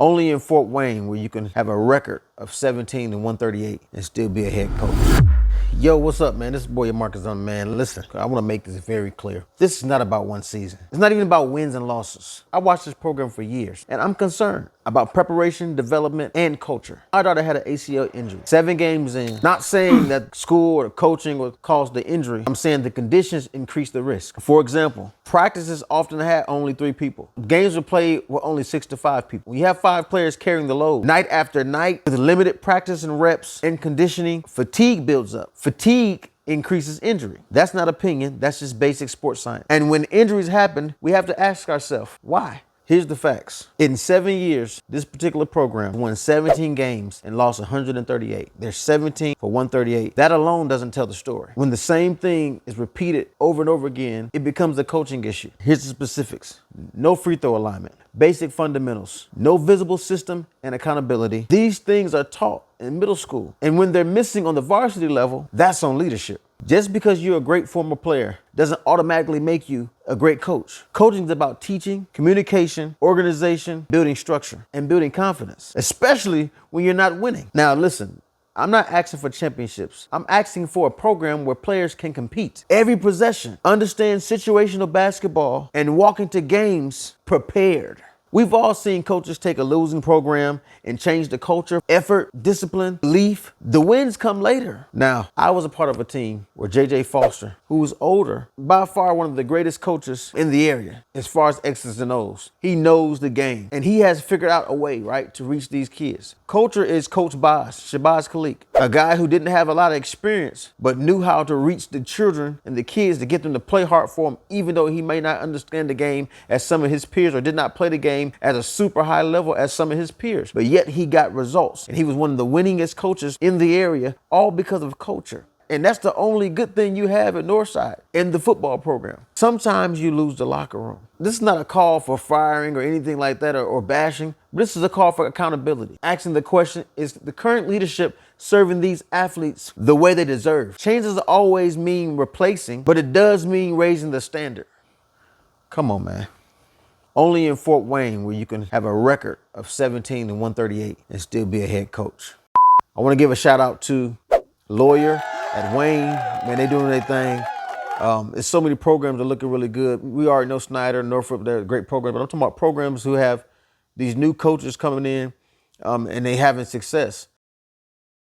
Only in Fort Wayne where you can have a record of 17 and 138 and still be a head coach. Yo, what's up, man? This is boy Marcus on, man. Listen, I want to make this very clear. This is not about one season. It's not even about wins and losses. I watched this program for years, and I'm concerned about preparation, development, and culture. My daughter had an ACL injury 7 games in. Not saying that school or coaching would cause the injury. I'm saying the conditions increase the risk. For example, practices often had only 3 people. Games were played with only 6 to 5 people. When you have 5 players carrying the load night after night with limited practice and reps and conditioning, fatigue builds up. Fatigue increases injury. That's not opinion, that's just basic sports science. And when injuries happen, we have to ask ourselves, why? Here's the facts. In 7 years, this particular program won 17 games and lost 138. They're 17 for 138. That alone doesn't tell the story. When the same thing is repeated over and over again, it becomes a coaching issue. Here's the specifics. No free throw alignment, basic fundamentals, no visible system and accountability. These things are taught in middle school. And when they're missing on the varsity level, that's on leadership. Just because you're a great former player doesn't automatically make you a great coach. Coaching is about teaching, communication, organization, building structure, and building confidence, especially when you're not winning. Now, listen, I'm not asking for championships. I'm asking for a program where players can compete every possession, understand situational basketball, and walk into games prepared. We've all seen coaches take a losing program and change the culture, effort, discipline, belief. The wins come later. Now, I was a part of a team where J.J. Foster, who was older, by far one of the greatest coaches in the area as far as X's and O's. He knows the game, and he has figured out a way, right, to reach these kids. Culture is Coach Shabazz Khalik, a guy who didn't have a lot of experience, but knew how to reach the children and the kids to get them to play hard for him, even though he may not understand the game as some of his peers or did not play the game at a super high level as some of his peers. But yet he got results, and he was one of the winningest coaches in the area, all because of culture. And that's the only good thing you have at Northside in the football program. Sometimes you lose the locker room. This is not a call for firing or anything like that or bashing. This is a call for accountability. Asking the question, is the current leadership serving these athletes the way they deserve? Change doesn't always mean replacing, but it does mean raising the standard. Come on, man. Only in Fort Wayne where you can have a record of 17 and 138 and still be a head coach. I want to give a shout out to Lawyer at Wayne. Man, they doing their thing. There's so many programs that are looking really good. We already know Snyder, Norfolk, they're a great program, but I'm talking about programs who have these new coaches coming in and they having success.